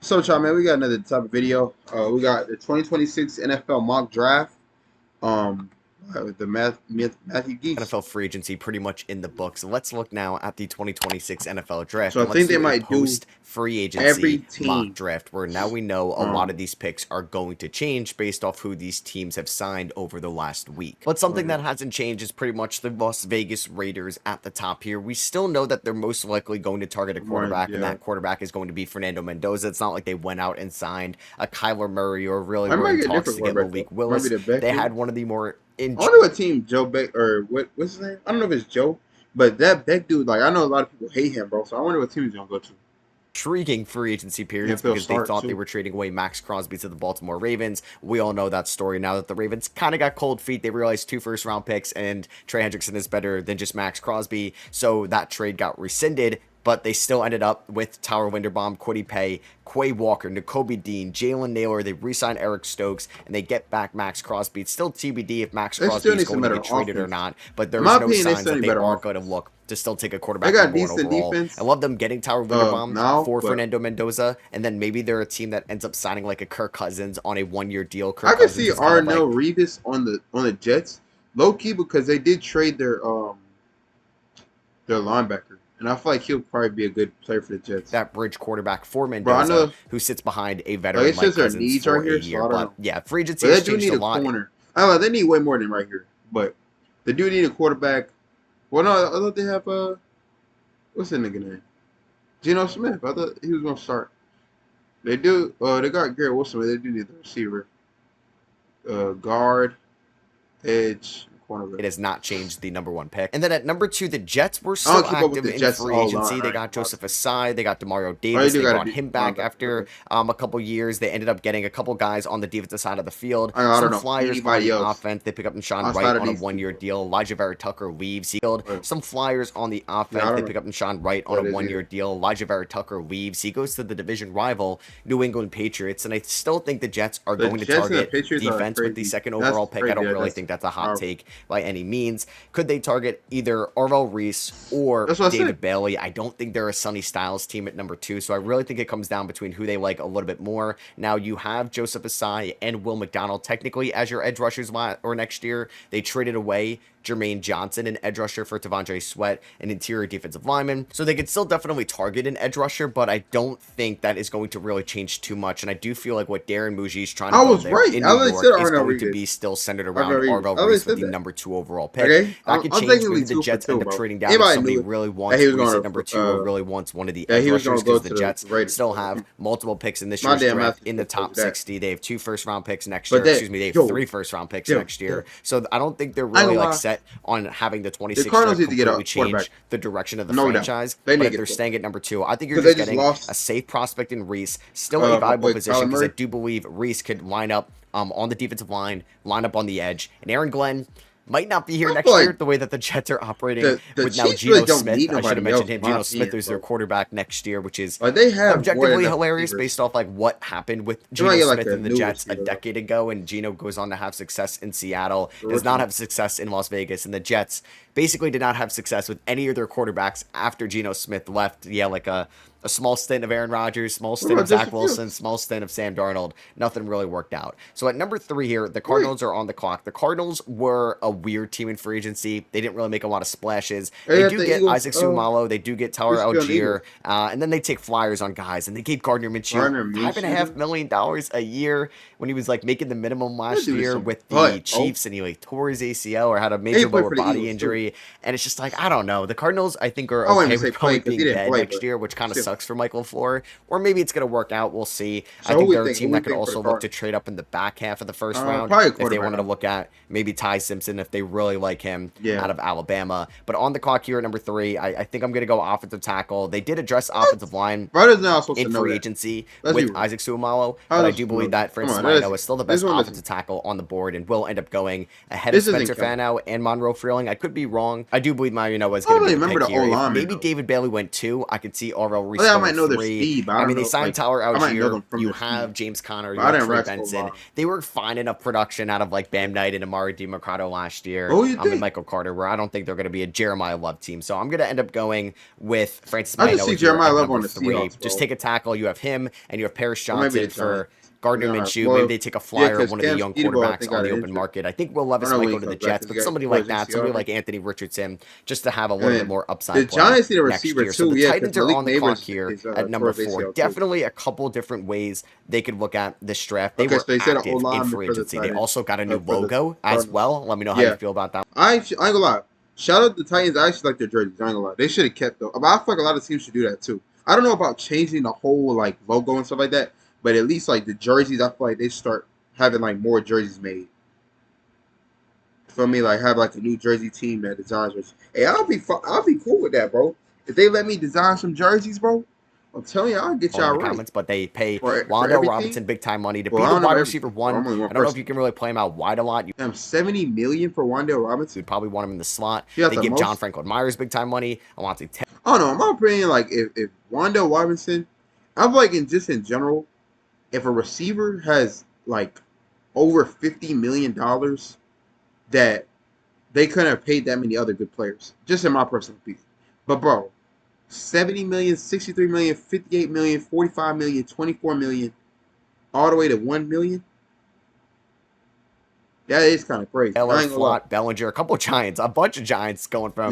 So, y'all, man, we got another type of video. We got the 2026 NFL mock draft. Um, with the Matthew Geese. NFL free agency pretty much in the books. Let's look now at the 2026 NFL draft, So I and let's think they do a might do post free every agency mock team. draft where now we know a lot of these picks are going to change based off who these teams have signed over the last week. But something that hasn't changed is pretty much the Las Vegas Raiders at the top here. We still know that they're most likely going to target a quarterback, and that quarterback is going to be Fernando Mendoza. It's not like they went out and signed a Kyler Murray or really were in talks to get Malik Willis. They had one of the more I wonder what team Joe Beck or what's his name? I don't know if it's Joe, but that Beck dude, like I know a lot of people hate him, bro. So I wonder what team he's gonna go to. Intriguing free agency periods because they thought they were trading away Max Crosby to the Baltimore Ravens. We all know that story now that the Ravens kind of got cold feet. They realized 2 first-round picks and Trey Hendrickson is better than just Max Crosby. So that trade got rescinded, but they still ended up with Tyler Linderbaum, Kwity Paye, Quay Walker, Nakobe Dean, Jalen Naylor. They re-signed Eric Stokes, and they get back Max Crosby. It's still TBD if Max Crosby is going to get traded or not, but there's no signs that they are going to look to still take a quarterback number one overall. Defense. I love them getting Tyler Linderbaum for Fernando Mendoza, and then maybe they're a team that ends up signing like a Kirk Cousins on a 1-year deal. I can see Arnell Revis on the Jets, low key, because they did trade their linebacker. And I feel like he'll probably be a good player for the Jets. That bridge quarterback for Mendoza, who sits behind a veteran like Cousins for a year. But yeah, free agency has changed a lot. Corner. I don't know, they need way more than right here. But they do need a quarterback. Well, no, I thought they have what's the nigga name? Geno Smith. I thought he was gonna start. They do. They got Garrett Wilson, but they do need the receiver, guard, edge. It has not changed the number 1 pick. And then at number 2, the Jets were still active in free agency. They got Joseph Asai. They got Demario Davis. They brought him back after a couple years. They ended up getting a couple guys on the defensive side of the field. Some Flyers on the offense. They pick up Deshaun Wright on a 1-year deal. Elijah Vera Tucker leaves. Some Flyers on the offense. They pick up Deshaun Wright on a 1-year deal. Elijah Vera Tucker leaves. He goes to the division rival, New England Patriots. And I still think the Jets are going to target defense with the 2nd overall pick. I don't really think that's a hot take by any means. Could they target either Arvell Reese or David Bailey? I don't think they're a Sonny Styles team at number 2, so I really think it comes down between who they like a little bit more. Now, you have Joseph Asai and Will McDonald technically as your edge rushers next year. They traded away Jermaine Johnson, an edge rusher, for T'Vondre Sweat, an interior defensive lineman. So they could still definitely target an edge rusher, but I don't think that is going to really change too much. And I do feel like what Darren Muji is trying to build there in New York is going to be still centered around Arvell Reese with the number 2 overall pick. That could change. Maybe the Jets end up trading down if somebody really wants Reese at number 2 or really wants one of the edge rushers, because the Jets still have multiple picks in this year's draft in the top 60. They have 2 first-round picks next year. Excuse me, they have 3 first-round picks next year. So I don't think they're really like set on having the 26th draft completely change the direction of the franchise. But if they're staying at number 2, I think you're just getting a safe prospect in Reese. Still a viable position, because I do believe Reese could line up on the defensive line up on the edge. And Aaron Glenn might not be here next year the way that the Jets are operating with now Geno Smith. I should have mentioned him. Geno Smith is their quarterback next year, which is objectively hilarious based off like what happened with Geno Smith and the Jets a decade ago. And Geno goes on to have success in Seattle, does not have success in Las Vegas, and the Jets basically did not have success with any of their quarterbacks after Geno Smith left. Yeah, like a small stint of Aaron Rodgers, small stint of Zach Wilson, small stint of Sam Darnold. Nothing really worked out. So at number 3 here, the Cardinals are on the clock. The Cardinals were a weird team in free agency. They didn't really make a lot of splashes. They do get Isaac Seumalo. They do get Tyler Algier. And then they take flyers on guys. And they gave Gardner Minshew $5.5 million a year when he was like making the minimum last year with the Chiefs. And he like tore his ACL or had a major lower body injury. And it's just like, I don't know. The Cardinals, I think, are okay with probably being dead next year, which kind of sucks for Michael LaFleur, or maybe it's going to work out. We'll see. I think they're a team that could also look to trade up in the back half of the first round if they wanted to look at maybe Ty Simpson if they really like him out of Alabama. But on the clock here at number 3, I think I'm going to go offensive tackle. They did address offensive line in free agency with Isaac Seumalo, but I do believe that Francis Marino is still the best offensive tackle on the board and will end up going ahead of Spencer Fanow and Monroe Freeling. I could be wrong. I do believe Marino is going to be the pick here. Maybe David Bailey went 2. I could see Arvell Reese think I might know their speed, but I mean, they signed Tyler Algier. You have speed. James Conner. You have Trey Benson. They were fine enough production out of like Bam Knight and Amari DiMercato last year. And Michael Carter, where I don't think they're going to be a Jeremiah Love team. So I'm going to end up going with Francis Manuel. I just see Jeremiah Love on the Seahawks, just take a tackle. You have him, and you have Paris Johnson for Gardner Minshew. Maybe they take a flyer on one of the young quarterbacks on the open market. I think Will Levis might go to the Jets, but somebody like that, somebody like Anthony Richardson, just to have a little bit more upside. The Giants need a receiver too. So the Titans are on the clock here at number 4. Definitely a couple different ways they could look at this draft. They were active in free agency. They also got a new logo as well. Let me know how you feel about that. I ain't gonna lie. Shout out to the Titans. I actually like their jerseys. I ain't gonna lie. They should have kept them. But I feel like a lot of teams should do that too. I don't know about changing the whole like logo and stuff like that. But at least like the jerseys, I feel like they start having like more jerseys made. For me, like have like a new jersey team that designs jerseys. Hey, I'll be cool with that, bro. If they let me design some jerseys, bro, I'm telling you, I'll get y'all right. But they pay Wan'Dale Robinson big time money to be the wide receiver 1. I don't know if you can really play him out wide a lot. Damn, $70 million for Wan'Dale Robinson. You'd probably want him in the slot. They give John Franklin Myers big time money. I want to. Oh no, in my opinion, like if Wan'Dale Robinson, I'm like in general. If a receiver has like over $50 million, that they couldn't have paid that many other good players. Just in my personal opinion. But bro, 70 million, 63 million, 58 million, 45 million, 24 million, all the way to 1 million. That is kind of crazy. Flott, Bellinger, a couple of Giants, a bunch of Giants going from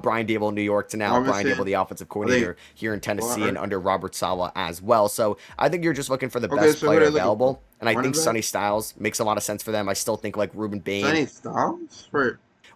Brian Daboll, New York, to now Brian Daboll, the offensive coordinator here in Tennessee and under Robert Saleh as well. So I think you're just looking for the best player available. And I think Sonny Styles makes a lot of sense for them. I still think like Ruben Bain. Sonny Styles?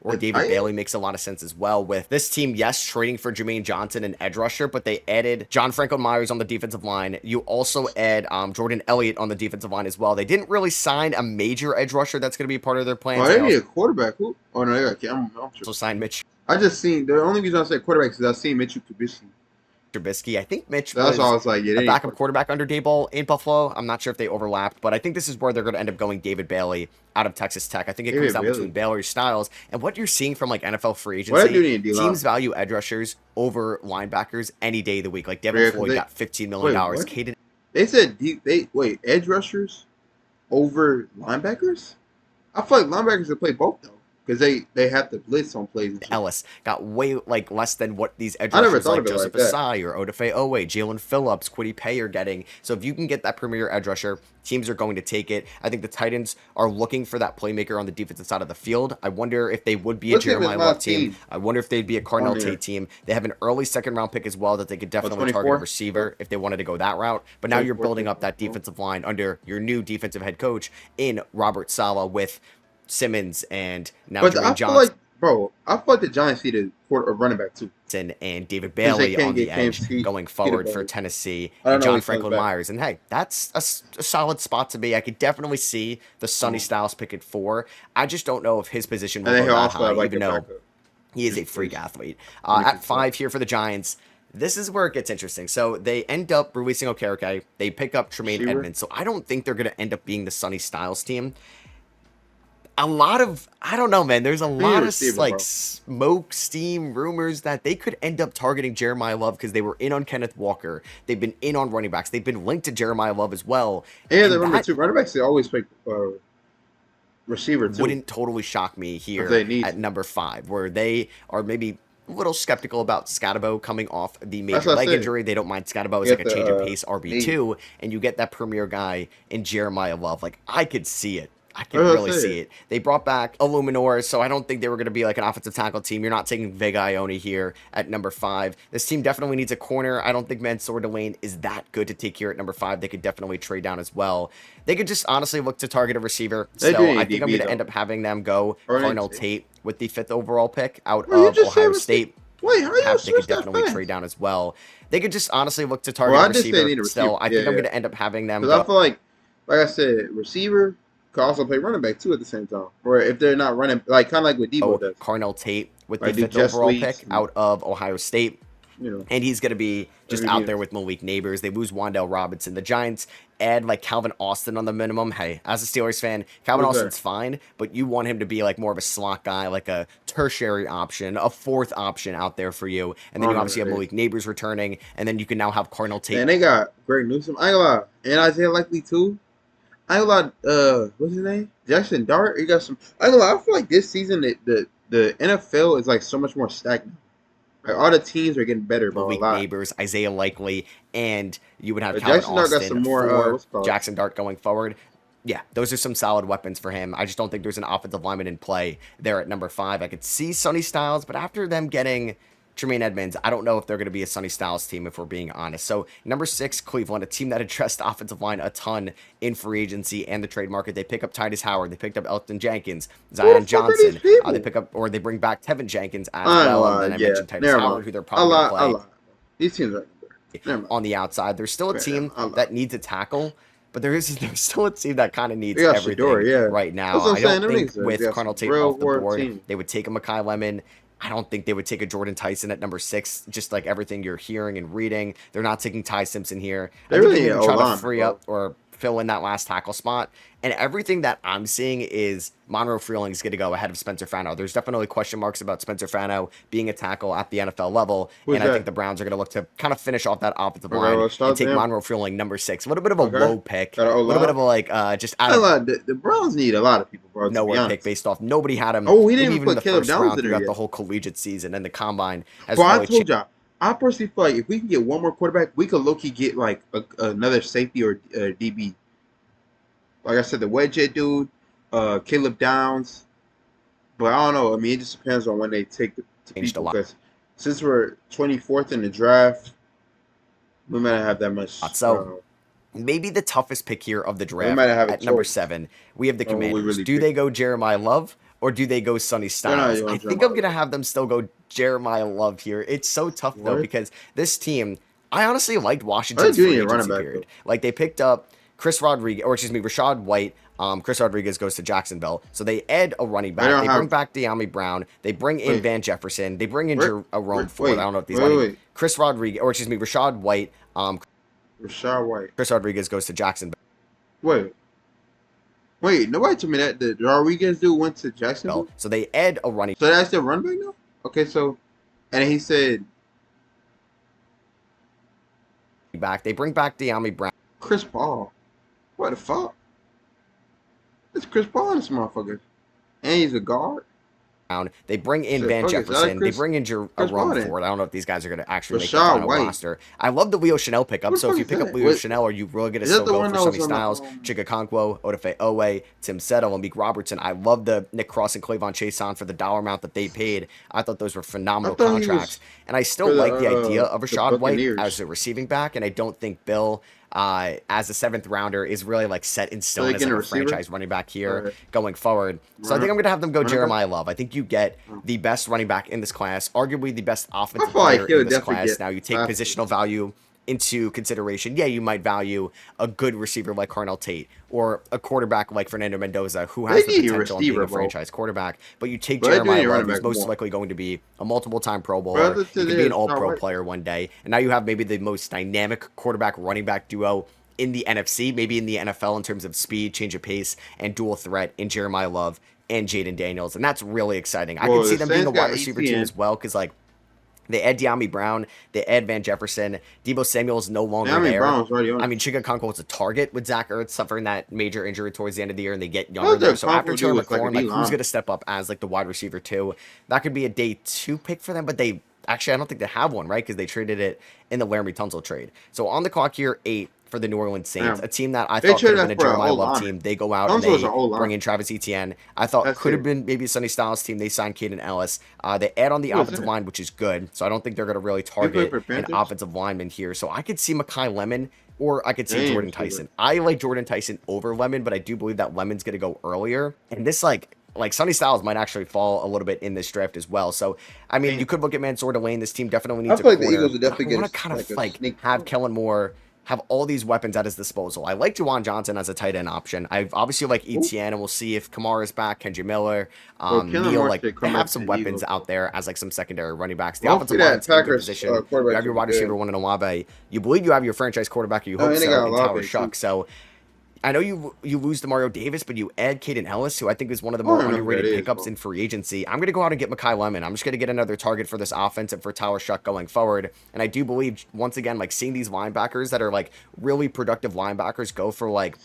Or David Bailey makes a lot of sense as well with this team, yes, trading for Jermaine Johnson, an edge rusher, but they added John Franklin Myers on the defensive line. You also add Jordan Elliott on the defensive line as well. They didn't really sign a major edge rusher that's going to be part of their plans. Oh, they need a quarterback. Who? Oh, no, they got I'm sure. So sign Mitch. I just seen, the only reason I say quarterback is I seen Mitchell Trubisky. I think Mitch was all I was like, a backup quarterback under Daboll in Buffalo. I'm not sure if they overlapped, but I think this is where they're going to end up going David Bailey out of Texas Tech. I think it comes down between Baylor and Styles. And what you're seeing from like NFL free agency, teams value edge rushers over linebackers any day of the week. Like Devin Floyd got $15 million. They said edge rushers over linebackers? I feel like linebackers should play both though. Because they have to blitz on plays. Ellis got way like less than what these edge rushers like Joseph Asai or Odafe Owe, Jalen Phillips, Kwity Paye are getting. So if you can get that premier edge rusher, teams are going to take it. I think the Titans are looking for that playmaker on the defensive side of the field. I wonder if they would be a Jeremiah Love team. I wonder if they'd be a Cardinal Tate team. They have an early second-round pick as well that they could definitely target a receiver if they wanted to go that route. But now you're building up that defensive line under your new defensive head coach in Robert Saleh with Simmons and now Jermaine Johnson. I feel like the Giants need a running back too. And David Bailey on the edge going forward for Tennessee and John Franklin Myers. And hey, that's a solid spot to be. I could definitely see the Sonny Styles pick at 4. I just don't know if his position will go that high, even though he is a freak athlete. At 5 here for the Giants. This is where it gets interesting. So they end up releasing Okereke. They pick up Tremaine Edmonds. So I don't think they're going to end up being the Sonny Styles team. A lot of, I don't know, man. There's a lot of like smoke, steam, rumors that they could end up targeting Jeremiah Love because they were in on Kenneth Walker. They've been in on running backs. They've been linked to Jeremiah Love as well. Yeah, the running backs, they always pick receiver too. Wouldn't totally shock me here at number 5, where they are maybe a little skeptical about Scatterbo coming off the major leg injury. They don't mind Scatterbo as like a change of pace RB2, and you get that premier guy in Jeremiah Love. Like, I could see it. I can really see it. They brought back Illuminor, so I don't think they were going to be like an offensive tackle team. You're not taking Vega Ione here at number 5. This team definitely needs a corner. I don't think Mansour Delane is that good to take here at number 5. They could definitely trade down as well. They could just honestly look to target a receiver. So I think I'm going to end up having them go Carnell Tate with the 5th overall pick out of Ohio State. Wait, how are you They could definitely trade down as well. They could just honestly look to target a receiver. Still, I think I'm going to end up having them. Because I feel like I said, receiver could also play running back too at the same time. Or if they're not running, like kind of like what Debo does. Carnell Tate with the 5th overall pick out of Ohio State. And he's going to be just out there with Malik Neighbors. They lose Wan'Dale Robinson. The Giants add like Calvin Austin on the minimum. Hey, as a Steelers fan, Calvin Austin's fine, but you want him to be like more of a slot guy, like a tertiary option, a fourth option out there for you. And then you obviously have Malik Neighbors returning, and then you can now have Cardinal Tate. And they got Greg Newsome. I ain't gonna lie. And Isaiah Likely too. I ain't gonna lie. What's his name? Jackson Dart. He got some. I ain't gonna lie. I feel like this season the NFL is like so much more stagnant. Like all the teams are getting better, bro. Malik Neighbors, Isaiah Likely, and you would have Calvin Austin got some more, Jackson Dart going forward. Yeah, those are some solid weapons for him. I just don't think there's an offensive lineman in play there at number 5. I could see Sonny Styles, but after them getting Tremaine Edmonds, I don't know if they're going to be a Sonny Styles team, if we're being honest. So, number 6, Cleveland, a team that addressed offensive line a ton in free agency and the trade market. They pick up Titus Howard. They picked up Elton Jenkins, Zion Johnson. They bring back Tevin Jenkins as well. And then I mentioned Titus Howard, who they're probably going to play. These teams are on the outside. There's still a team that needs a tackle. But there's still a team that kind of needs everything right now. I don't think with Cardinal Tate off the board, they would take a Makai Lemon. I don't think they would take a Jordan Tyson at number 6, just like everything you're hearing and reading. They're not taking Ty Simpson here. They're really trying to free up or fill in that last tackle spot. And everything that I'm seeing is Monroe Freeling is going to go ahead of Spencer Fano. There's definitely question marks about Spencer Fano being a tackle at the NFL level. I think the Browns are going to look to kind of finish off that offensive line and take Monroe Freeling, number 6. A little bit of a low pick. A little bit of a just out of the Browns need a lot of people, bro. Nowhere pick based off. Nobody had him. Oh, we didn't even put the Caleb Downs throughout the whole collegiate season and the combine. But I told y'all, I personally feel like if we can get one more quarterback, we could low-key get like another safety or DB. Like I said, the Wedge dude, Caleb Downs. But I don't know. I mean, it just depends on when they take the people. Because since we're 24th in the draft, we might not have that much. So maybe the toughest pick here of the draft at number 7, we have the Commanders. Do they go Jeremiah Love or do they go Sonny Styles? I think I'm going to have them still go Jeremiah Love here. It's so tough, though, because this team, I honestly liked Washington's free agency period. Like, they picked up Rashad White. Chris Rodriguez goes to Jacksonville. So they add a running back. They bring back De'Ami Brown. They bring in Van Jefferson. They bring in Jerome Ford. I don't know if these Chris Rodriguez, Rashad White. Rashad White. Chris Rodriguez goes to Jacksonville. Wait, nobody told me that the Rodriguez dude went to Jacksonville. So they add a running. So that's the running back now? Okay, so, and he said. They bring back De'Ami Brown. Chris Paul. What the fuck? It's Chris Paul, this motherfucker. And he's a guard. They bring in Van Jefferson. They bring in Jerome Ford. I don't know if these guys are going to actually make the final roster. I love the Leo Chanel pickup. So if you pick up Leo Chanel, are you really going to still go for Sonny Styles, Chika Okonkwo, Odafe Owe, Tim Settle, and Meek Robertson? I love the Nick Cross and Clavon Chason for the dollar amount that they paid. I thought those were phenomenal contracts. And I still like the idea of Rashad White as a receiving back. And I don't think Bill, as a 7th rounder, is really like set in stone as like a franchise running back here going forward. So I think I'm going to have them go Jeremiah Love. I think you get the best running back in this class, arguably the best offensive player in this class. Now you take positional value into consideration. Yeah, you might value a good receiver like Cardinal Tate or a quarterback like Fernando Mendoza, who has the potential of being a franchise quarterback. But you take Jeremiah Love, who's most likely going to be a multiple-time Pro Bowler. He could be an all-pro player one day. And now you have maybe the most dynamic quarterback-running back duo in the NFC, maybe in the NFL in terms of speed, change of pace, and dual threat in Jeremiah Love and Jaden Daniels. And that's really exciting. I can see them being a wide receiver team as well, because like they add De'Ami Brown, they add Van Jefferson. Deebo Samuel's no longer there. I mean, Chika Okonkwo was a target with Zach Ertz suffering that major injury towards the end of the year, and they get younger there. So after Terry McLaurin, like who's going to step up as like the wide receiver too? That could be a day 2 pick for them, but they actually I don't think they have one, right? Because they traded it in the Laramie Tunsil trade. So on the clock here, 8 for the New Orleans Saints, a team that I thought could have been a Jeremiah Love team. They go out and they bring in Travis Etienne. I thought could have been maybe a Sonny Styles team. They signed Caden Ellis. They add on the offensive line, which is good. So I don't think they're going to really target an offensive lineman here. So I could see Makai Lemon or I could see Jordan Tyson. I like Jordan Tyson over Lemon, but I do believe that Lemon's going to go earlier. And this like Sonny Styles might actually fall a little bit in this draft as well. So, I mean, you could look at Mansour Delane. This team definitely needs a corner. The Eagles would definitely want to kind of have Kellen Moore have all these weapons at his disposal. I like Juwan Johnson as a tight end option. I obviously like Etienne, and we'll see if Kamara's back, Kenji Miller, Neal. Like, they have some weapons out there as like some secondary running backs. The offensive line's in good position. You have your wide receiver one in Olave. You believe you have your franchise quarterback, or you hope so, in Tyler Shough. So I know you lose Demario Davis, but you add Caden Ellis, who I think is one of the more underrated pickups in free agency. I'm going to go out and get Mekhi Lemon. I'm just going to get another target for this offense and for Tyler Shough going forward. And I do believe, once again, like seeing these linebackers that are like really productive linebackers go for like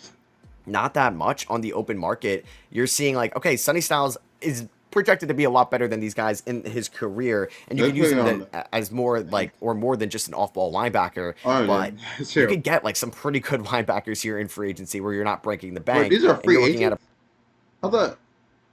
not that much on the open market, you're seeing like, okay, Sonny Styles is projected to be a lot better than these guys in his career, and you can use him as more like, or more than just an off-ball linebacker. But you could get like some pretty good linebackers here in free agency where you're not breaking the bank. Wait, these are free agents? I thought,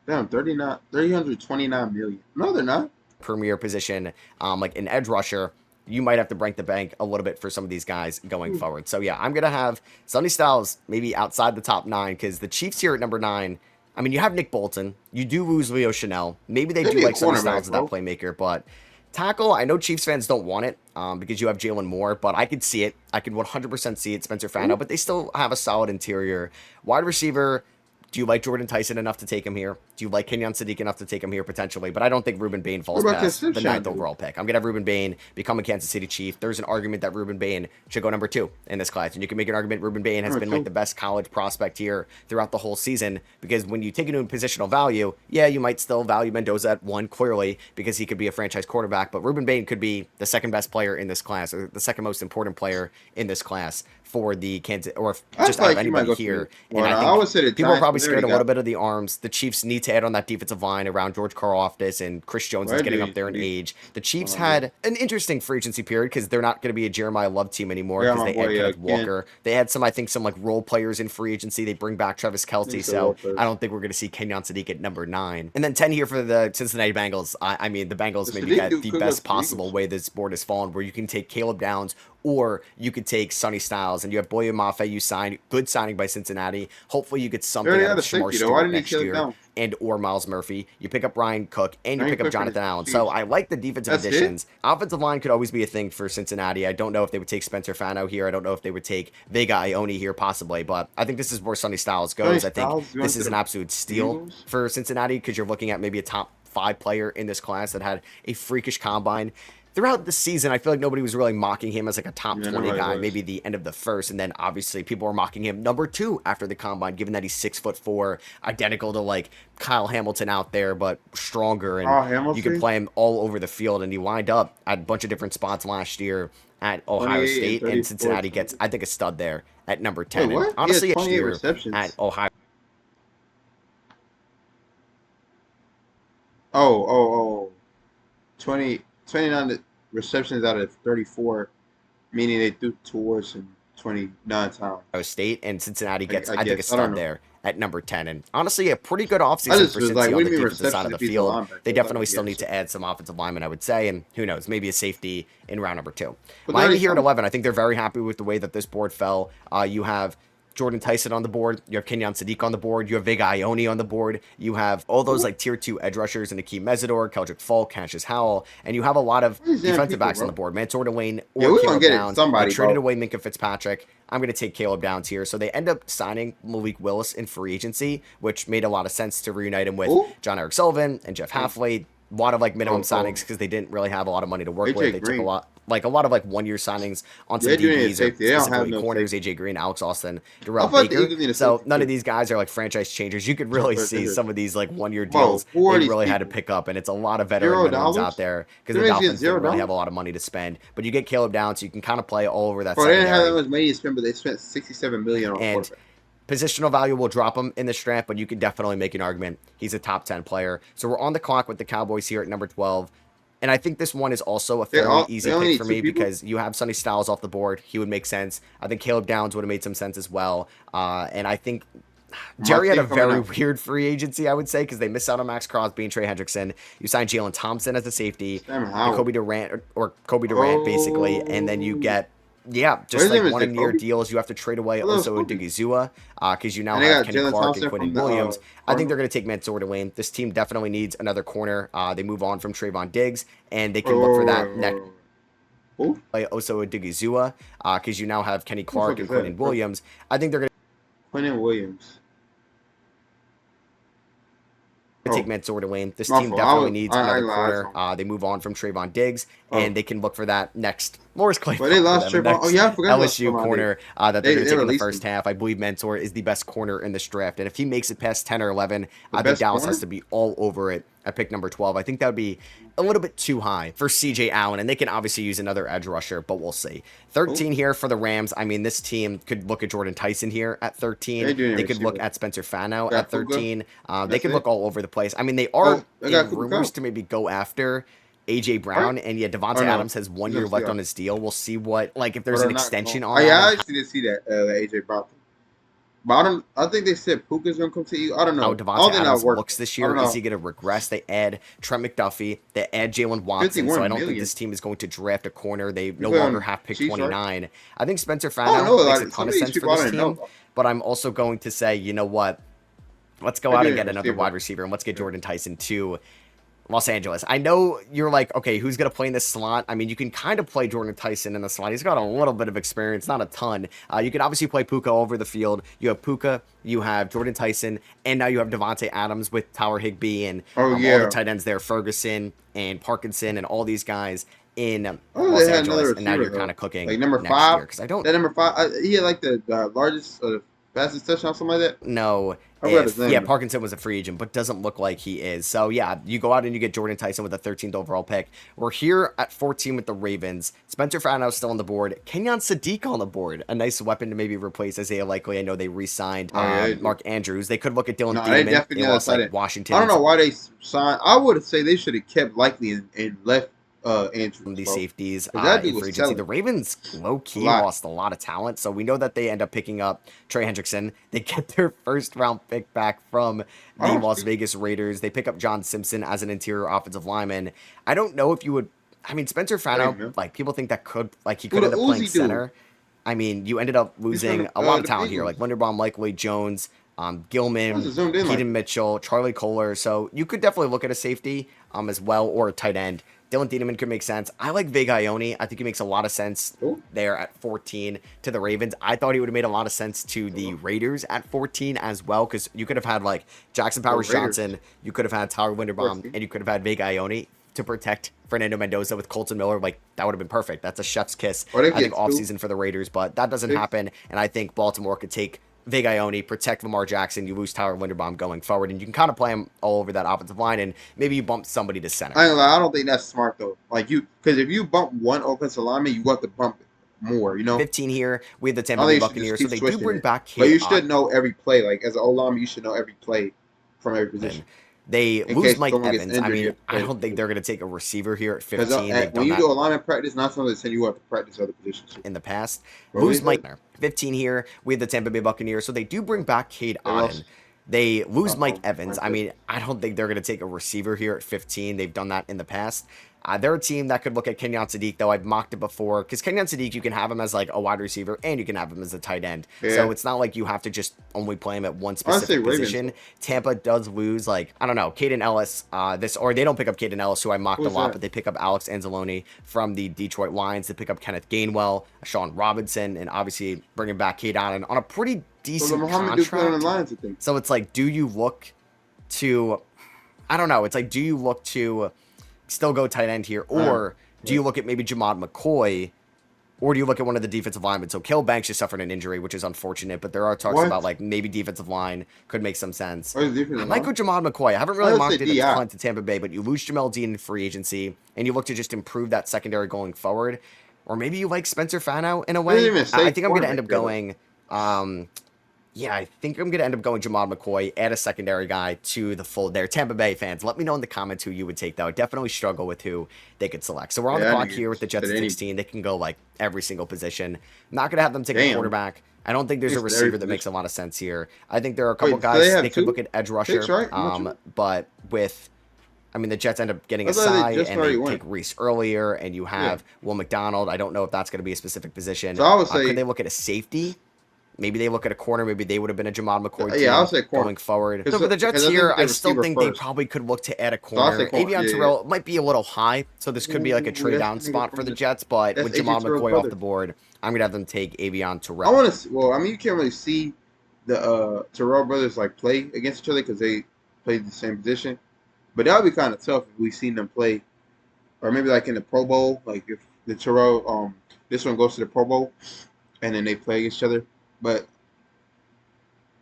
damn, 329 million. No, they're not. Premier position, like an edge rusher, you might have to break the bank a little bit for some of these guys going forward. So yeah, I'm gonna have Sonny Styles maybe outside the top 9, because the Chiefs here at number 9. I mean, you have Nick Bolton. You do lose Leo Chanel. Maybe they do like Sonny Styles as that playmaker, but tackle, I know Chiefs fans don't want it because you have Jalen Moore, but I could see it. I could 100% see it, Spencer Fano, but they still have a solid interior. Wide receiver, do you like Jordan Tyson enough to take him here? Do you like Kenyon Sadiq enough to take him here potentially? But I don't think Ruben Bain falls past the 9th overall pick. I'm going to have Ruben Bain become a Kansas City Chief. There's an argument that Ruben Bain should go number 2 in this class. And you can make an argument Ruben Bain has been like the best college prospect here throughout the whole season, because when you take into positional value, yeah, you might still value Mendoza at 1 clearly because he could be a franchise quarterback, but Ruben Bain could be the second best player in this class, or the second most important player in this class for the Kansas, or just out of anybody here. And I think people are probably scared a little bit of the arms. The Chiefs need to add on that defensive line around George Karlaftis, and Chris Jones is getting up there in age. The Chiefs had an interesting free agency period because they're not going to be a Jeremiah Love team anymore because they add Kenneth Walker. They had some, I think, some like role players in free agency. They bring back Travis Kelce, so I don't think we're going to see Kenyon Sadiq at number 9. And then 10 here for the Cincinnati Bengals. I mean, the Bengals maybe got the best possible way this board has fallen, where you can take Caleb Downs, or you could take Sonny Styles, and you have Boye Mafe. You signed, good signing by Cincinnati. Hopefully you get something out of Shamar Stewart next year, and or Miles Murphy. You pick up Ryan Cook, and you pick up Jonathan Allen. So I like the defensive additions. Offensive line could always be a thing for Cincinnati. I don't know if they would take Spencer Fano here. I don't know if they would take Vega Ione here possibly, but I think this is where Sonny Styles goes. I think this is an absolute steal for Cincinnati, because you're looking at maybe a top 5 player in this class that had a freakish combine. Throughout the season, I feel like nobody was really mocking him as like a top 20 guy, maybe the end of the first. And then obviously people were mocking him number 2 after the combine, given that he's 6'4", identical to like Kyle Hamilton out there, but stronger. And you can play him all over the field. And he lined up at a bunch of different spots last year at Ohio State, and Cincinnati gets, I think, a stud there at number 10. Wait, and honestly, next year at Ohio. Oh. 29 receptions out of 34, meaning they threw towards him 29 times. Ohio State, and Cincinnati gets, I think, a stud there at number 10. And honestly, a pretty good offseason for Cincinnati on the defensive side of the field. They definitely still need to add some offensive linemen, I would say, and who knows, maybe a safety in round number 2. Miami here at 11, I think they're very happy with the way that this board fell. You have Jordan Tyson on the board, you have Kenyon Sadiq on the board, you have Vega Ione on the board, you have all those like tier 2 edge rushers and Akeem Mesidor, Keldrick Falk, Cassius Howell, and you have a lot of defensive backs on the board. Mansour Dwayne or Caleb Downs. They traded away Minkah Fitzpatrick. I'm going to take Caleb Downs here. So they end up signing Malik Willis in free agency, which made a lot of sense to reunite him with John Eric Sullivan and Jeff Halfley. A lot of like minimum signings because they didn't really have a lot of money to work with. They took a lot of like 1-year signings on some DBs, or specifically corners, AJ Green, Alex Austin, Darrell Baker. So none of these guys are like franchise changers. You could really see some of these like 1-year deals they really had to pick up, and it's a lot of veteran minimums out there because the Dolphins didn't really have a lot of money to spend. But you get Caleb Downs, so you can kind of play all over that. They didn't have that much money to spend, but they spent $67 million on quarterback. Positional value will drop him in this draft, but you can definitely make an argument he's a top 10 player. So we're on the clock with the Cowboys here at number 12. And I think this one is also a fairly easy pick for me because you have Sonny Styles off the board. He would make sense. I think Caleb Downs would have made some sense as well. And I think Jerry had a very weird free agency, I would say, because they missed out on Max Crosby and Trey Hendrickson. You signed Jalen Thompson as a safety, Kobe Durant, basically, and then you get just like 1-year deals. You have to trade away also Odigizua because you now have Kenny Clark and Quentin Williams. I think they're going to take Mansour Dwayne. This team definitely needs another corner. They move on from Trayvon Diggs, and they can look for that next. Who? Play Oso Odigizua, because you now have Kenny Clark and Quentin Williams. I think they're going to Quentin Williams. take Mansour to Wayne. This team definitely needs another corner. They move on from Trayvon Diggs, and they can look for that next Morris Clay. But they lost Trayvon. Oh yeah, I forgot LSU corner that they're going to take in the first half. I believe Mansour is the best corner in this draft, and if he makes it past 10 or 11, I think Dallas has to be all over it at pick number 12. I think that would be a little bit too high for CJ Allen, and they can obviously use another edge rusher, but we'll see. 13 here for the Rams. I mean, this team could look at Jordan Tyson here at 13. They could look at Spencer Fano at 13. They could look all over the place. I mean, they are in rumors to maybe go after A.J. Brown, and yeah, Devontae Adams has 1 year left on his deal. We'll see what, like, if there's an extension on that. I actually didn't see that, A.J. Brown. But I think they said Puka's going to come to you. I don't know. How Devontae Adams looks this year. Is he going to regress? They add Trent McDuffie. They add Jalen Watson. So I don't think this team is going to draft a corner. They no longer have pick 29. Right? I think Spencer Fano makes a ton of sense for this team. But I'm also going to say, you know what? Let's go out and get another wide receiver, and let's get Jordan Tyson to Los Angeles. I know you're like, okay, who's going to play in this slot? I mean, you can kind of play Jordan Tyson in the slot. He's got a little bit of experience, not a ton. You can obviously play Puka over the field. You have Puka, you have Jordan Tyson, and now you have Devontae Adams with Tyler Higbee and all the tight ends there, Ferguson and Parkinson and all these guys in Los Angeles. And now you're kind of cooking like number 5. Because I don't. That number 5, he had like the largest fastest touchdown, something like that. No. Parkinson was a free agent, but doesn't look like he is. So, yeah, you go out and you get Jordan Tyson with the 13th overall pick. We're here at 14 with the Ravens. Spencer Fano still on the board. Kenyon Sadiq on the board. A nice weapon to maybe replace Isaiah Likely. I know they re-signed Mark Andrews. They could look at Dylan Thielen. They lost like Washington. I don't know why they signed. I would say they should have kept Likely and left Andrews. These safeties in free agency. The Ravens low-key lost a lot of talent, so we know that they end up picking up Trey Hendrickson. They get their first-round pick back from the Las Vegas Raiders. They pick up John Simpson as an interior offensive lineman. I don't know if you would. I mean, Spencer Fano, like people think that could, like he could end up playing center. I mean, you ended up losing a lot of talent here, like Linderbaum, Likely, Jones, Gilman, Keaton Mitchell, Charlie Kohler. So you could definitely look at a safety as well, or a tight end. Dylan Thiedemann could make sense. I like Vig Ione. I think he makes a lot of sense there at 14 to the Ravens. I thought he would have made a lot of sense to the Raiders at 14 as well, because you could have had like Jackson Powers Johnson, you could have had Tyler Linderbaum, and you could have had Vig Ione to protect Fernando Mendoza with Colton Miller. Like, that would have been perfect. That's a chef's kiss, I think, offseason for the Raiders, but that doesn't happen, and I think Baltimore could take Vig Ione, protect Lamar Jackson, you lose Tyler Linderbaum going forward, and you can kind of play him all over that offensive line, and maybe you bump somebody to center. I don't think that's smart, though. Like, because if you bump one offensive lineman, you want to bump more, you know? 15 here, we have the Tampa Bay Buccaneers, so they do bring back But you should know every play. Like, as an O-lineman, you should know every play from every position. They lose Mike Evans. I mean, I don't think they're going to take a receiver here at 15. When you do alignment practice, not something that you have to practice other positions. In the past, lose Mike. 15 here with the Tampa Bay Buccaneers. So they do bring back Cade Otton. They lose Mike Evans. I mean, I don't think they're going to take a receiver here at 15. They've done that in the past. They're a team that could look at Kenyon Sadiq, though. I've mocked it before, because Kenyon Sadiq, you can have him as like a wide receiver, and you can have him as a tight end. So it's not like you have to just only play him at one specific position. Tampa does lose, like, I don't know, Caden Ellis, or they don't pick up Caden Ellis, who I mocked a lot, but they pick up Alex Anzalone from the Detroit Lions. They pick up Kenneth Gainwell, Sean Robinson, and obviously bringing back Cade Otton on a pretty decent contract. So it's like, do you look to, I don't know, it's like, do you look to still go tight end here, or do you look at maybe Jamad McCoy, or do you look at one of the defensive linemen? So Caleb Banks just suffered an injury, which is unfortunate, but there are talks about like maybe defensive line could make some sense. I might go Jamad McCoy. I haven't really mocked it a ton to Tampa Bay, but you lose Jamel Dean in free agency, and you look to just improve that secondary going forward, or maybe you like Spencer Fano in a way. I think I'm going to end up going. I think I'm going to end up going Jamad McCoy, add a secondary guy to the fold there. Tampa Bay fans, let me know in the comments who you would take, though. I definitely struggle with who they could select. So we're on the clock here with the Jets at 16. They can go, like, every single position. I'm not going to have them take a quarterback. I don't think there's a receiver that makes a lot of sense here. I think there are a couple guys they could look at edge rusher, but with... I mean, the Jets end up getting Asai, and they take Reese earlier, and you have Will McDonald. I don't know if that's going to be a specific position. So I would say... could they look at a safety? Maybe they look at a corner. Maybe they would have been a Jamal McCoy team I'll say corner going forward. So for the Jets here, I still think they probably could look to add a corner. Avion Terrell might be a little high, so this could be like a trade down spot for the Jets. But with Jamal McCoy off the board, I'm gonna have them take Avion Terrell. I want to. Well, I mean, you can't really see the Terrell brothers like play against each other because they played the same position. But that would be kind of tough if we seen them play, or maybe like in the Pro Bowl, like if the Terrell this one goes to the Pro Bowl, and then they play against each other. But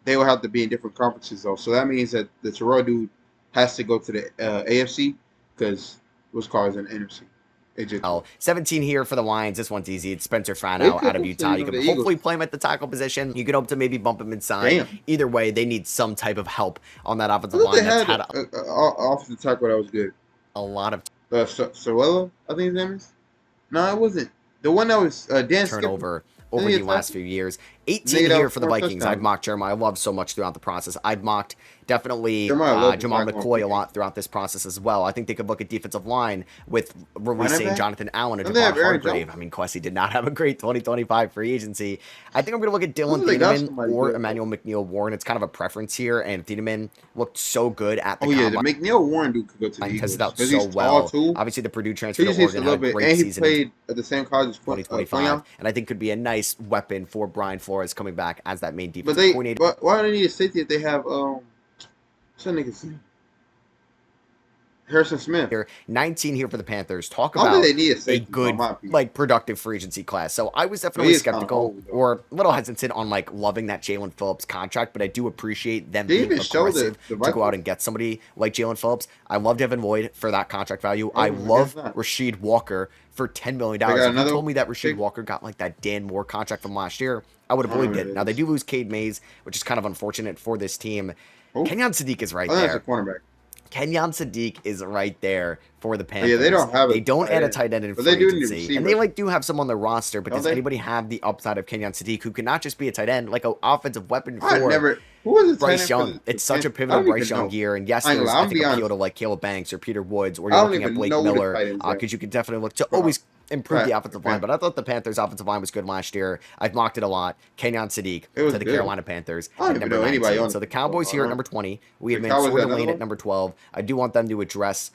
they will have to be in different conferences, though. So that means that the Terrell dude has to go to the AFC because what's called is an NFC. 17 here for the Lions. This one's easy. It's Spencer Frano out of Utah. You can hopefully play him at the tackle position. You can hope to maybe bump him inside. Damn. Either way, they need some type of help on that offensive line. That's had offensive tackle that was good. A lot of Sorella, I think his name is. No, it wasn't. The one that was Dan turnover over the last few years. 18 here for the Vikings. I've mocked Jeremiah Love so much throughout the process. I've mocked definitely Jamal McCoy a lot throughout this process as well. I think they could look at defensive line with releasing Jonathan Allen and Javon Hargrave. I mean, Kwesi did not have a great 2025 free agency. I think I'm going to look at Dylan Thiedemann or Emmanuel McNeil-Warren. It's kind of a preference here, and Thiedemann looked so good at the combine. The McNeil-Warren dude could go to the Eagles. Tested out so well. Obviously, the Purdue transfer to Oregon had a great season. He played at the same college as 2025, and I think could be a nice weapon for Brian Flores coming back as that main defense coordinator. But why do they need a safety if they have what's that nigga's name? Harrison Smith. 19 here for the Panthers. Talk about a good, like, productive free agency class. So I was definitely skeptical or a little hesitant on like loving that Jalen Phillips contract, but I do appreciate them being aggressive to go out and get somebody like Jalen Phillips. I love Devin Lloyd for that contract value. I love Rasheed Walker for $10 million. If you told me that Rasheed Walker got like that Dan Moore contract from last year, I would have believed it. Now they do lose Cade Mays, which is kind of unfortunate for this team. Kenyon Sadiq is right there. That's a cornerback. Kenyon Sadiq is right there for the Panthers. Yeah, they don't have. They don't add a tight end in free agency, and they like do have some on their roster. But does anybody have the upside of Kenyon Sadiq, who can not just be a tight end, like an offensive weapon for Bryce Young? It's such a pivotal Bryce Young year, and yes, there's I think appeal to like Caleb Banks or Peter Woods, or you're looking at Blake Miller, because you can definitely look to always improve the offensive line. But I thought the Panthers' offensive line was good last year. I've mocked it a lot. Kenyon Sadiq to the Carolina Panthers at number 19. So the Cowboys here at number 20. We have Mansour Lane at number 12. I do want them to address.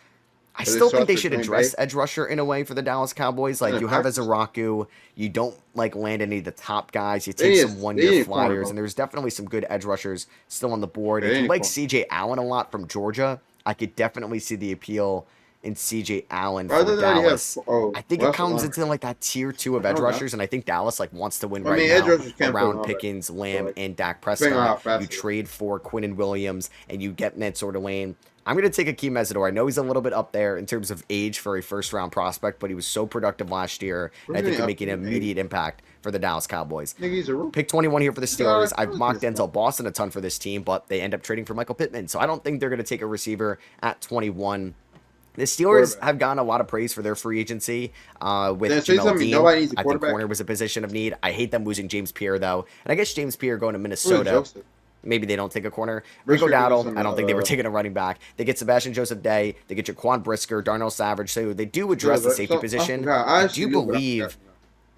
I still think they should address edge rusher in a way for the Dallas Cowboys. Like, you have Azaraku, you don't like land any of the top guys. You take some one-year flyers, and there's definitely some good edge rushers still on the board. If you like CJ Allen a lot from Georgia, I could definitely see the appeal in CJ Allen for Dallas. I think it comes into like that tier 2 of edge rushers, and I think Dallas like wants to win now around Pickens, Lamb, and Dak Prescott. You trade for Quinnen Williams, and you get Mansour Lane. I'm going to take Akeem Mesidor. I know he's a little bit up there in terms of age for a first-round prospect, but he was so productive last year. I think he'll make an immediate impact for the Dallas Cowboys. Pick 21 here for the Steelers. I've mocked Denzel Boston a ton for this team, but they end up trading for Michael Pittman. So I don't think they're going to take a receiver at 21. The Steelers have gotten a lot of praise for their free agency with Jamel Dean. I think corner was a position of need. I hate them losing James Pierre, though. And I guess James Pierre going to Minnesota. Maybe they don't take a corner. Rico Dowdle, I don't think they were taking a running back. They get Sebastian Joseph Day. They get Jaquan Brisker, Darnell Savage. So they do address the safety position. I do believe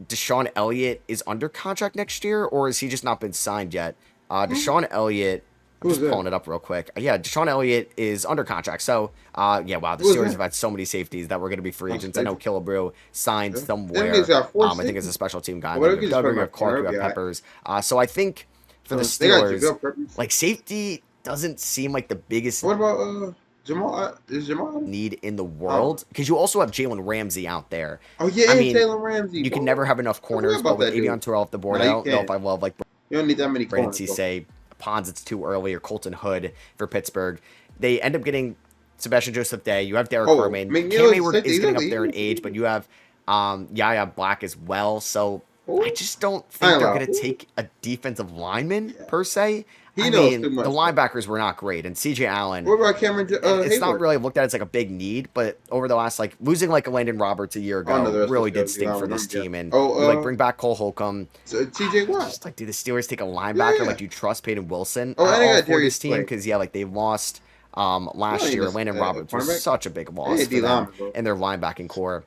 Deshaun Elliott is under contract next year, or has he just not been signed yet? Deshaun Elliott, I'm just pulling it up real quick. Yeah, Deshaun Elliott is under contract. So, wow, the Steelers have had so many safeties that were going to be free agents. I know Killebrew signed somewhere. I think it's a special team guy. You have Duggar, you have Clark, you have Peppers. So I think for the Steelers, like, safety doesn't seem like the biggest Jamal need in the world, because you also have Jalen Ramsey out there. Oh yeah, I mean, Jalen Ramsey. You can never have enough corners, but with Avion Terrell off the board, I don't know if I love like. You don't need that many corners. Say Pons, it's too early, or Colton Hood for Pittsburgh. They end up getting Sebastian Joseph Day. You have Derek Carman. Cam Hayward is getting up there in age, but you have Yaya Black as well. So I just don't think they're going to take a defensive lineman per se. I mean, the linebackers were not great, and CJ Allen. What about Cameron? It's not really looked at as like a big need, but over the last losing like a Landon Roberts a year ago really did stink for this team. And bring back Cole Holcomb. TJ Watt. Just do the Steelers take a linebacker? Like, do you trust Peyton Wilson for this team? Because they lost last year. Landon Roberts was such a big loss for them in their linebacking core.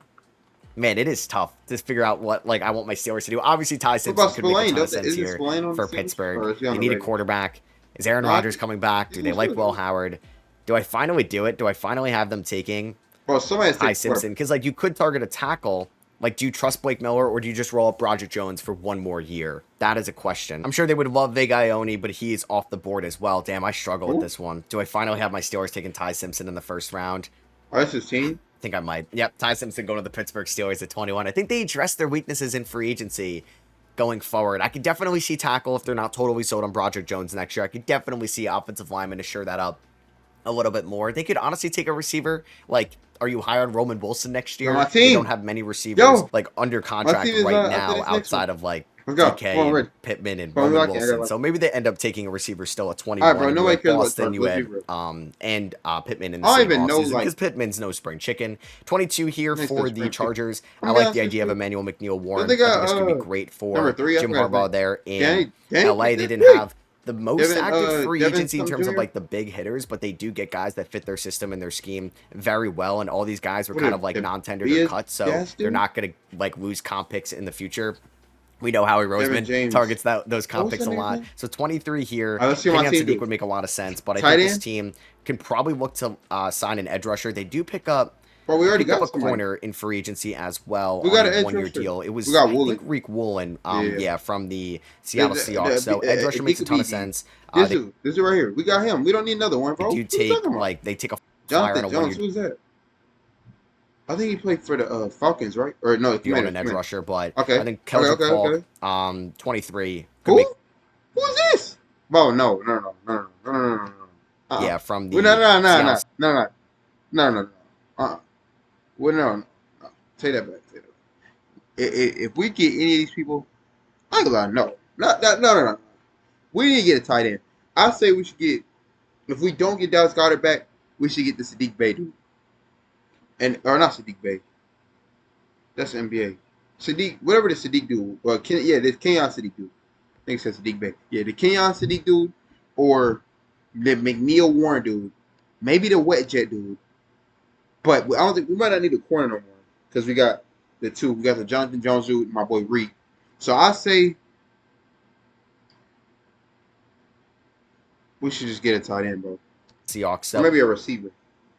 Man, it is tough to figure out what I want my Steelers to do. Obviously, Ty What about Simpson could make a Spillane? ton of sense Isn't here Spillane on the for Steelers? Pittsburgh. Or is he on They the need a Ravens? quarterback. Is Aaron No, I Rodgers think coming back? Do he's they gonna like still Will do. Howard? Do I finally do it? Do I finally have them taking Bro, somebody has to Ty take Simpson? quarterback. Because you could target a tackle. Do you trust Blake Miller or do you just roll up Broderick Jones for one more year? That is a question. I'm sure they would love Vega Ione, but he is off the board as well. Damn, I struggle with Who? this one. Do I finally have my Steelers taking Ty Simpson in the first round? Oh, that's his team. I think I might. Yep, Ty Simpson going to the Pittsburgh Steelers at 21. I think they address their weaknesses in free agency going forward. I could definitely see tackle if they're not totally sold on Broderick Jones next year. I could definitely see offensive lineman to shore that up a little bit more. They could honestly take a receiver. Are you high on Roman Wilson next year? My They team. don't have many receivers Yo, under contract is, right after now this next outside one. of Let's go. DK, Come on, and Pittman, and Come on, Roman Rocky. Wilson. So maybe they end up taking a receiver still at 21. All right, bro. And you Nobody had cares about Boston, you Let's had be real. Pittman in the I don't same even know, offseason because Pittman's no spring chicken. 22 here Makes for no the spring Chargers. chicken. I Oh, yeah, like the that's idea of true. Emmanuel McNeil Warren. They I think got, this could be great for number 3. Jim I forgot his Harbaugh name. there in Danny, LA. They that's didn't big. have the most active free Devin agency in terms of Jr.? the big hitters, but they do get guys that fit their system and their scheme very well. And all these guys were What kind if- of if non-tendered he or is cut, so gas, they're dude? not going to lose comp picks in the future. We know Howie Roseman James. targets those comp What was picks a that lot. name? So 23 here. Let's see what my Kenyon team Sadiq do. would make a lot of sense, but I Tight think this end? team can probably look to sign an edge rusher. They do pick up Bro, we already picked up got a somebody. corner in free agency as well We on got a an edge one-year rusher. deal. It was We got I Woolen. think Reek Woolen, Yeah. from the Seattle Seahawks. So the- edge rusher makes a ton of Iggy. sense. This They dude right here. We got him. We don't need another one, bro. do What you take talking about? they take a flyer on Jonathan a Jones. one-year Who's that? I think he played for the Falcons, right? Or no, deal on an edge Commanders. rusher, but Okay. I think Keldrick Okay. Falk, 23, could Who? make Who is this? Bro, no. yeah from the Well, Seattle. no. Well, no. Take that back. If we get any of these people, I ain't gonna lie, no. We need to get a tight end. I say we should get. If we don't get Dallas Goedert back, we should get the Sadiq Bey dude. Or not Sadiq Bey. That's NBA. Sadiq, whatever the Sadiq dude. Well, there's Kenyon Sadiq dude. I think it says Sadiq Bey. Yeah, the Kenyon Sadiq dude or the McNeil Warren dude. Maybe the Wet Jet dude. But I don't think we might not need a corner no more because we got the two. We got the Jonathan Jones dude and my boy Reed. So I say we should just get a tight end, bro. Seahawks. Or So maybe a receiver.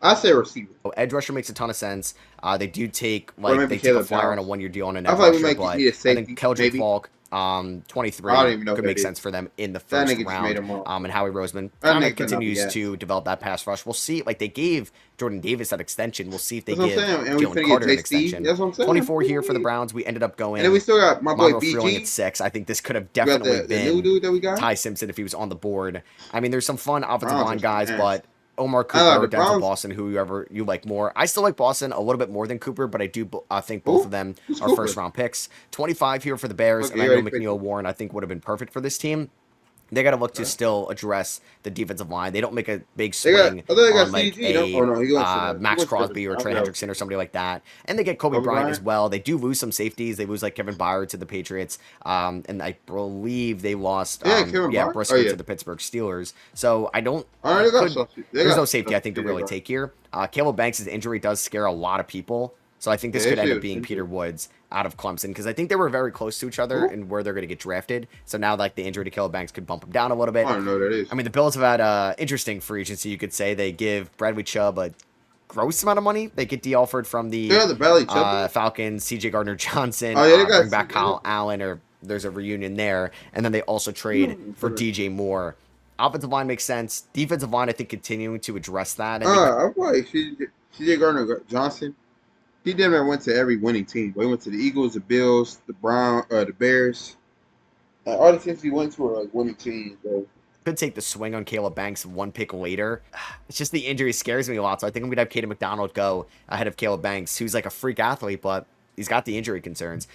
I say a receiver. edge rusher makes a ton of sense. They do take Or maybe they take a Caleb flyer on a Downs. one-year deal on an I edge feel like we rusher, might but need a I safety, think Keldrick maybe. Falk, 23 I don't even know could who make that sense is. for them in the That first nigga just round. made him up. And Howie Roseman That kind nigga of could not be continues asked. to develop that pass rush. We'll see. They gave Jordan Davis that extension. We'll see if they That's what give I'm saying. And we Jalen finna Carter get an JC. extension. That's what I'm saying. 24 here for the Browns. We ended up going. And then we still got my boy Monroe Freeling at BG. 6. I think this could have We got definitely the new been dude that we got. Ty Simpson if he was on the board. I mean, there's some fun offensive Browns line are guys, some but Omar I like Cooper, the Denzel Browns. Boston, whoever you like more. I still like Boston a little bit more than Cooper, but I do think both Who? of them Who's are Cooper? first-round picks. 25 here for the Bears. Okay, And I you know already picked McNeil him. Warren, I think, would have been perfect for this team. They got to look to still address the defensive line. They don't make a big They got. swing I thought they got on like CG. a Oh no, he went to Max he went to Crosby or the- Trey I Hendrickson or somebody like that. And they get Kobe Kobe Bryant Bryant? as well. They do lose some safeties. They lose Kevin Byard to the Patriots. And I believe they lost Kevin Byard? Brisker Oh, yeah. to the Pittsburgh Steelers. So I don't. Oh, they got could- safety. there's no safety, I think, to really take here. Caleb Banks' injury does scare a lot of people. So I think this Yeah, could it end up should. being Peter Woods out of Clemson because I think they were very close to each other Who? and where they're going to get drafted. So now the injury to Caleb Banks could bump him down a little bit. I don't know who that is. I mean, the Bills have had interesting free agency, you could say. They give Bradley Chubb a gross amount of money. They get D. Alford from the They got the Bradley Chubb. Falcons, C.J. Gardner-Johnson, Oh, yeah, they got bring back C- Kyle Allen, or there's a reunion there. And then they also trade for DJ Moore. Offensive line makes sense. Defensive line, I think, continuing to address that. And I feel like CJ Gardner Johnson. He damn near went to every winning team. He went to the Eagles, the Bills, the Bears. All the teams he went to are like winning teams, bro. could take the swing on Caleb Banks one pick later. It's just the injury scares me a lot, so I think I'm going to have Caden McDonald go ahead of Caleb Banks, who's like a freak athlete, but he's got the injury concerns.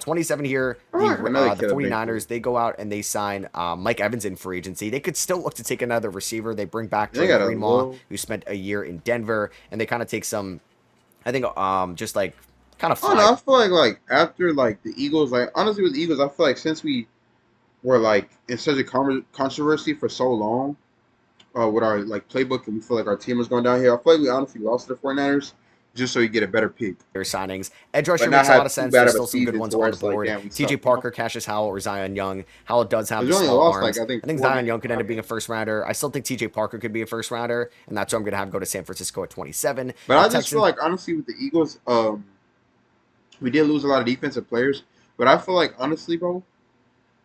27 here, the 49ers, they go out and they sign Mike Evans in free agency. They could still look to take another receiver. They bring back Trey Greenlaw, who spent a year in Denver, and they kind of take some, I think, just like kind of I don't know, I feel like after like the Eagles, like honestly with the Eagles, I feel like since we were like in such a controversy for so long with our like playbook and we feel like our team was going down here, I feel like we honestly lost to the 49ers. just so you get a better pick. Signings. Edge rusher makes a lot of sense. There's still some good ones on the board. Like, TJ Parker, Cassius Howell, or Zion Young. Howell does have the small arms. I think Zion Young could end up being a first rounder. I still think TJ Parker could be a first rounder, and that's who I'm going to have go to San Francisco at 27. But I just feel like, honestly, with the Eagles, we did lose a lot of defensive players. But I feel like, honestly, bro,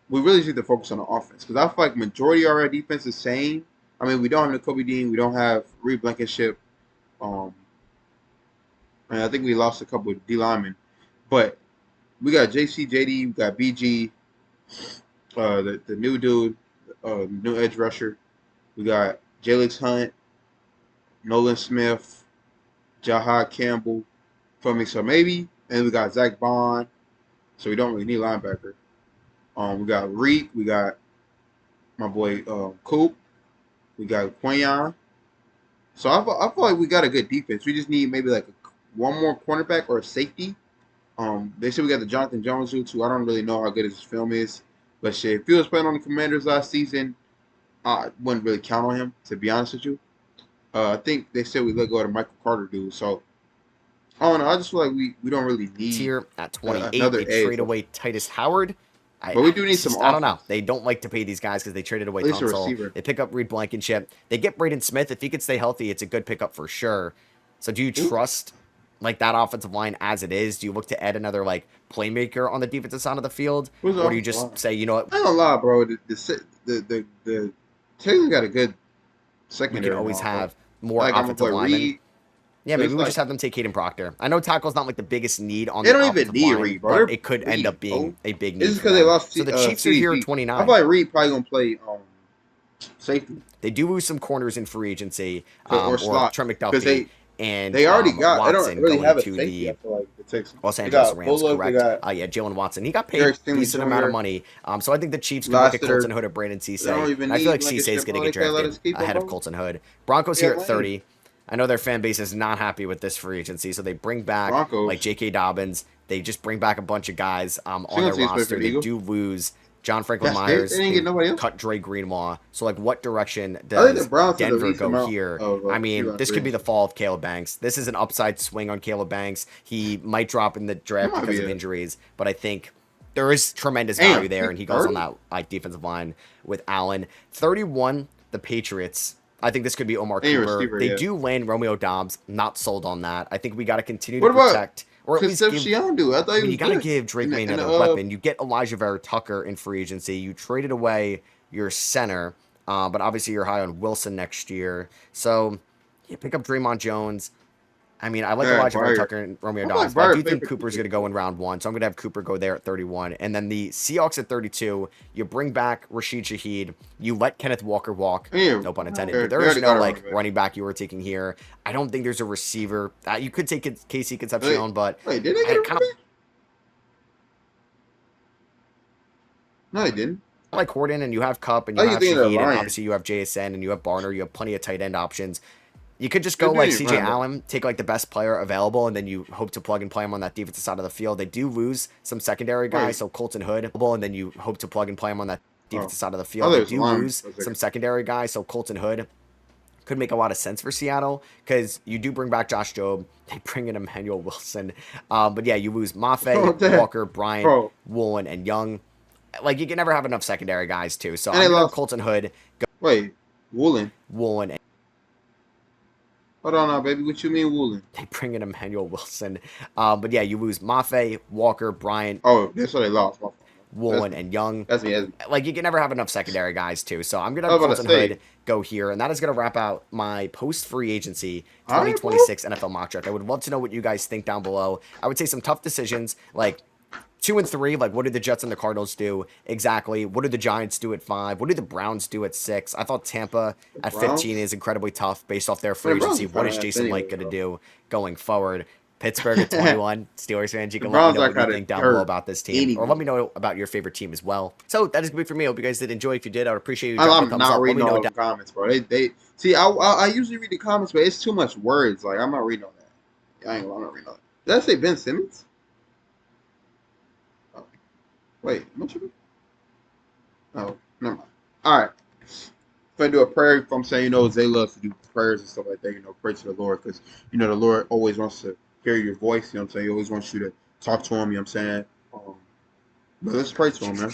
we really need to focus on the offense. Because I feel like majority of our defense is same. I mean, we don't have Nakobe Dean. We don't have Reed Blankenship. And I think we lost a couple of D linemen. But we got JC, JD, we got BG, the new dude, new edge rusher. We got Jalix Hunt, Nolan Smith, Jahad Campbell, for me. So maybe. And we got Zach Bond. So we don't really need linebacker. We got Reek. We got my boy Coop. We got Quayon. So I feel like we got a good defense. We just need maybe like one more cornerback or a safety. They said we got the Jonathan Jones dude too. I don't really know how good his film is. But shit, if he was playing on the Commanders last season, I wouldn't really count on him, to be honest with you. I think they said we let go of the Michael Carter dude. So I don't know. I just feel like we don't really need here at 28. They trade away Titus Howard. But we do need some offense. I don't know. They don't like to pay these guys because they traded away Tunsil. They pick up Reed Blankenship. They get Braden Smith. If he could stay healthy, it's a good pickup for sure. So do you trust like that offensive line as it is? Do you look to add another like playmaker on the defensive side of the field, or do you just say, you know what? I don't lie, bro. The Texans got a good secondary. We can always have more offensive linemen. Yeah, maybe we just have them take Caden Proctor. I know tackle's not like the biggest need on the offensive line. They don't even need Reed, bro. But it could end up being a big need. This is because they lost. So the Chiefs are here at 29. I feel like Reed probably gonna play safety. They do lose some corners in free agency, or Trent McDuffie. And they already got. Watson they don't really have a to safety. the Like the Texans. Los Angeles Rams, correct? Yeah, Jalen Watson. He got paid a decent amount of money. So I think the Chiefs can look at Colton Hood or Brandon Cisse. I feel like Cisse is going to get drafted ahead of Colton Hood. Broncos here at 30. I know their fan base is not happy with this free agency, so they bring back like J.K. Dobbins. They just bring back a bunch of guys on their roster. They do lose John Franklin Myers. They cut Dre Greenlaw. So, like, what direction does Denver go here? I mean, this could be the fall of Caleb Banks. This is an upside swing on Caleb Banks. He might drop in the draft because of injuries, but I think there is tremendous value there, and he goes on that like defensive line with Allen. 31, the Patriots. I think this could be Omar Cooper. They do land Romeo Doubs. Not sold on that. I think we got to continue to protect. Or at least give, you got to give Drake May another weapon. You get Elijah Vera Tucker in free agency. You traded away your center, but obviously you're high on Wilson next year. So you pick up Draymond Jones. I mean, I like Elijah Vera Tucker and Romeo Doubs, but I do think Cooper's going to go in round 1, so I'm going to have Cooper go there at 31. And then the Seahawks at 32, you bring back Rashid Shaheed. You let Kenneth Walker walk. No pun intended. There is no like running back you were taking here. I don't think there's a receiver. You could take Casey Concepcion, but wait, did they get kind of? No, they didn't. I like Horton, and you have Cup, and you have Shaheed, and obviously you have JSN, and you have Barner. You have plenty of tight end options. You could just go like CJ Allen, take like the best player available, and then you hope to plug and play him on that defensive side of the field. They do lose some secondary guys, so Colton Hood, and then you hope to plug and play him on that defensive side of the field. They do lose some secondary guys, so Colton Hood could make a lot of sense for Seattle because you do bring back Josh Jobe. They bring in Emmanuel Wilson. But yeah, you lose Mafe, Walker, Bryant, Woolen, and Young. Like, you can never have enough secondary guys, too. So I'm going to Colton Hood. Woolen. And hold on now, baby. What you mean, Woolen? They bring in Emmanuel Wilson. But yeah, you lose Mafe, Walker, Bryant. Oh, that's what they lost. Woolen and Young. That's me. Like, you can never have enough secondary guys, too. So I'm going to have Colton Hood go here. And that is going to wrap out my post-free agency 2026 NFL mock draft. I would love to know what you guys think down below. I would say some tough decisions, like 2 and 3, like what did the Jets and the Cardinals do exactly? What did the Giants do at 5? What did the Browns do at 6? I thought Tampa at 15 is incredibly tough based off their free agency. What is Jason Licht going to do going forward? Pittsburgh at 21. Steelers fans, you can let me know what you think down below about this team. Or let me know about your favorite team as well. So that is going to be for me. I hope you guys did enjoy. If you did, I would appreciate you dropping a thumbs up. I'm not reading all the comments, bro. They see, I usually read the comments, but it's too much words. Like, I'm not reading all that. I'm not reading all that. Did I say Ben Simmons? Wait, what you mean? Oh, never mind. All right. if I do a prayer, if I'm saying, they love to do prayers and stuff like that, pray to the Lord, because, the Lord always wants to hear your voice, you know what I'm saying? He always wants you to talk to him, you know what I'm saying? But let's pray to him, man.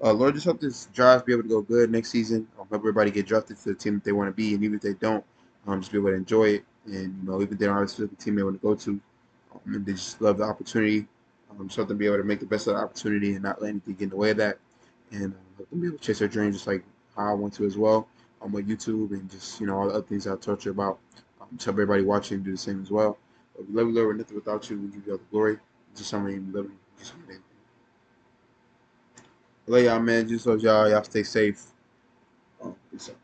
Lord, just help this drive be able to go good next season. Help everybody get drafted to the team that they want to be, and even if they don't, just be able to enjoy it. And, even if they don't have a specific team they want to go to, and they just love the opportunity, just help them be able to make the best of the opportunity and not let anything get in the way of that. And help them be able to chase their dreams just like how I want to as well with YouTube and just, all the other things I taught you about. Just help everybody watching do the same as well. But we love you, Lord. We're nothing without you. We give you all the glory. Just somebody we love you. Just love y'all, man. Just love y'all. Y'all stay safe. Peace out.